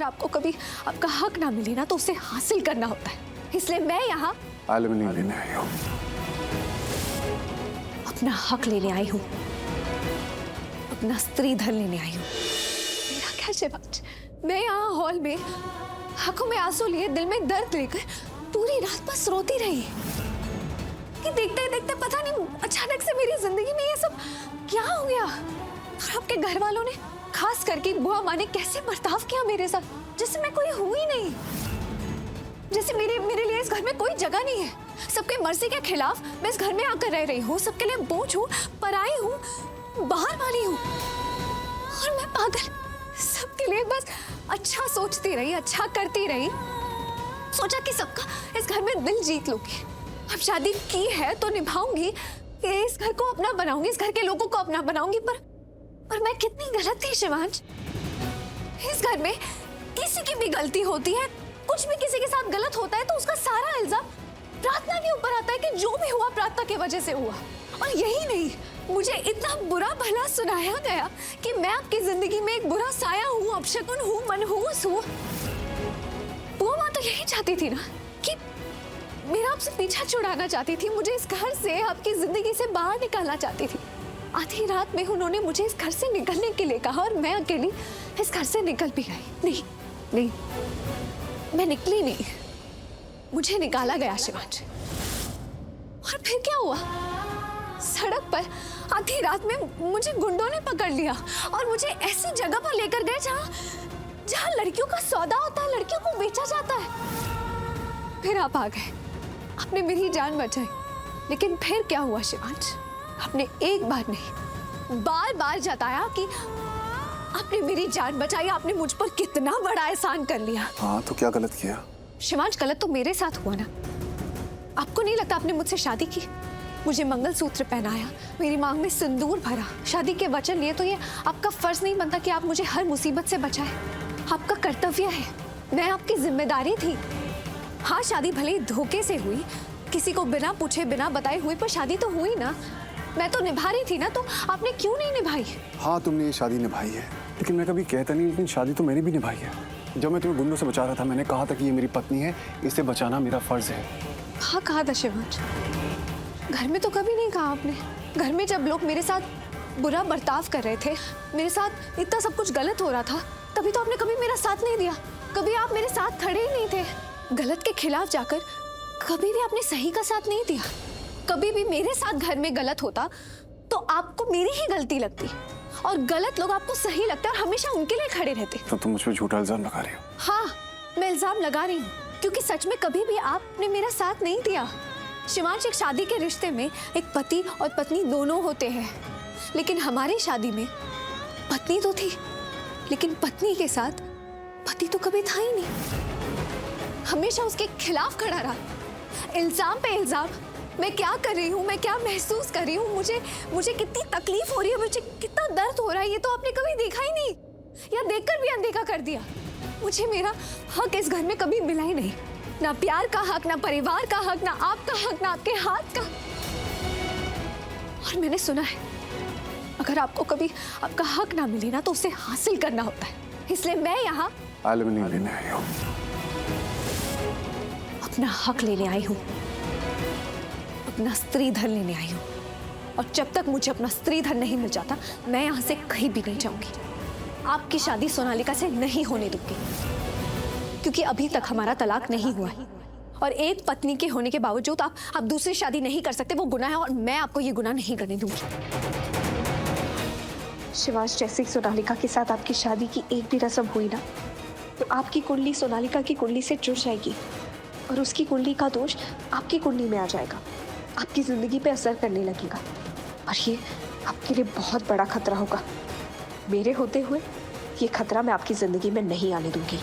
आपको कभी आपका हक ना मिले ना तो उसे हासिल करना होता है, इसलिए मैं यहाँ एल्यूमिनियम लेने आई हूँ। अपना हक लेने आई हूँ, अपना स्त्री धन लेने आई हूँ। मेरा क्या शिवांश, मैं यहाँ हॉल में आंखों में आंसू लिए, दिल में दर्द लेकर पूरी रात बस रोती रही कि देखते देखते पता नहीं अचानक से मेरी जिंदगी में ये सब क्या हो गया। और आपके घर वालों ने, खास करके बुआ माँ ने कैसे बर्ताव किया मेरे साथ, जैसे मैं कोई हूं ही नहीं, जैसे मेरे लिए इस घर में कोई जगह नहीं है। सबके मर्जी के खिलाफ मैं इस घर में आकर रह रही हूँ, सबके लिए बोझ हूँ, पराई हूँ, बाहर वाली हूँ। और मैं पागल सबके लिए बस अच्छा सोचती रही, अच्छा करती रही, सोचा कि सबका इस घर में दिल जीत लूंगी। अब शादी की है तो निभाऊंगी, इस घर को अपना बनाऊंगी, इस घर के लोगों को अपना बनाऊंगी। पर मैं कितनी गलत थी शिवांश। इस घर में किसी की भी गलती होती है, कुछ भी किसी के साथ गलत होता है तो उसका सारा इल्जाम प्रार्थना के ऊपर आता है कि जो भी हुआ प्रार्थना की वजह से हुआ। और यही नहीं, मुझे इतना बुरा भला सुनाया गया कि मैं आपकी जिंदगी में एक बुरा साया हूँ, अपशकुन हूँ, मनहूस हूँ। वो माँ तो यही चाहती थी ना कि मेरा आपसे पीछा छुड़ाना चाहती थी, मुझे इस घर से, आपकी जिंदगी से बाहर निकालना चाहती थी। आधी रात में उन्होंने मुझे इस घर से निकलने के लिए कहा और मैं अकेली इस घर से निकल भी गई। नहीं, मैं निकली नहीं, मुझे निकाला गया शिवांश। और फिर क्या हुआ, सड़क पर आधी रात में मुझे गुंडों ने पकड़ लिया और मुझे ऐसी जगह पर लेकर गए जहां लड़कियों का सौदा होता है, लड़कियों को बेचा जाता है। फिर आप आ गए, आपने मेरी जान बचाई। लेकिन फिर क्या हुआ शिवांश, आपने एक बार नहीं बार बार जताया कि आपने मेरी जान बचाई, आपने मुझ पर कितना बड़ा एहसान कर लिया। हाँ तो क्या गलत किया? शिवांश गलत तो मेरे साथ हुआ ना। आपको नहीं लगता आपने मुझसे शादी की, मुझे मंगलसूत्र पहनाया, मेरी मांग में सिंदूर भरा, शादी के वचन लिए, तो ये आपका फर्ज नहीं बनता कि आप मुझे हर मुसीबत से बचाएं? आपका कर्तव्य है, मैं आपकी जिम्मेदारी थी। हाँ शादी भले ही धोखे से हुई, किसी को बिना पूछे बिना बताए हुई, पर शादी तो हुई ना, मैं तो निभा रही थी ना, तो आपने क्यों नहीं निभाई? हाँ तुमने ये शादी निभाई है, लेकिन मैं कभी कहता नहीं, लेकिन शादी तो मैंने भी निभाई है। जब मैं तुम्हें गुंडों से बचा रहा था, मैंने कहा था कि ये मेरी पत्नी है, इसे बचाना मेरा फर्ज है। हाँ कहा था शिवांश, घर में तो कभी नहीं कहा आपने। घर में जब लोग मेरे साथ बुरा बर्ताव कर रहे थे, मेरे साथ इतना सब कुछ गलत हो रहा था, तभी तो आपने कभी मेरा साथ नहीं दिया, कभी आप मेरे साथ खड़े ही नहीं थे। गलत के खिलाफ जाकर कभी भी आपने सही का साथ नहीं दिया। कभी भी मेरे साथ घर में गलत होता तो आपको मेरी ही गलती लगती, और गलत लोग आपको सही लगते और हमेशा उनके लिए खड़े रहते। तो तुम मुझ पर झूठा इल्जाम लगा रही हो? हाँ मैं इल्जाम लगा रही हूँ, क्योंकि सच में कभी भी आपने मेरा साथ नहीं दिया। शिवांश, एक शादी के रिश्ते में एक पति और पत्नी दोनों होते हैं, लेकिन हमारी शादी में पत्नी तो थी, लेकिन पत्नी के साथ पति तो कभी था ही नहीं। हमेशा उसके खिलाफ खड़ा रहा, इल्जाम पे इल्जाम। मैं क्या कर रही हूँ, मैं क्या महसूस कर रही हूँ, मुझे कितनी तकलीफ हो रही है, मुझे कितना दर्द हो रहा है, ये तो आपने कभी देखा ही नहीं, या देखकर भी अनदेखा कर दिया। मुझे मेरा हक इस घर में कभी मिला ही नहीं, ना प्यार का हक, ना परिवार का हक, ना आपका हक, ना आपके हाथ का। और मैंने सुना है, अगर आपको कभी आपका हक ना मिले ना तो उसे हासिल करना होता है, इसलिए मैं यहाँ एल्यूमिनियम लेने आई हूँ। अपना हक लेने आई हूँ, अपना स्त्री धन लेने आई हूँ। और जब तक मुझे अपना स्त्री धन नहीं मिल जाता, मैं यहाँ से कहीं भी नहीं जाऊंगी। आपकी शादी सोनालिका से नहीं होने दूंगी, क्योंकि अभी तक हमारा तलाक नहीं हुआ है, और एक पत्नी के होने के बावजूद आप दूसरी शादी नहीं कर सकते, वो गुनाह है, और मैं आपको ये गुनाह नहीं करने दूंगी। शिवांश, जैसे सोनालिका के साथ आपकी शादी की एक भी रस्म हुई ना, तो आपकी कुंडली सोनालिका की कुंडली से जुड़ जाएगी, और उसकी कुंडली का दोष आपकी कुंडली में आ जाएगा, आपकी जिंदगी पे असर करने लगेगा, और ये आपके लिए बहुत बड़ा खतरा होगा। मेरे होते हुए ये खतरा मैं आपकी जिंदगी में नहीं आने दूंगी।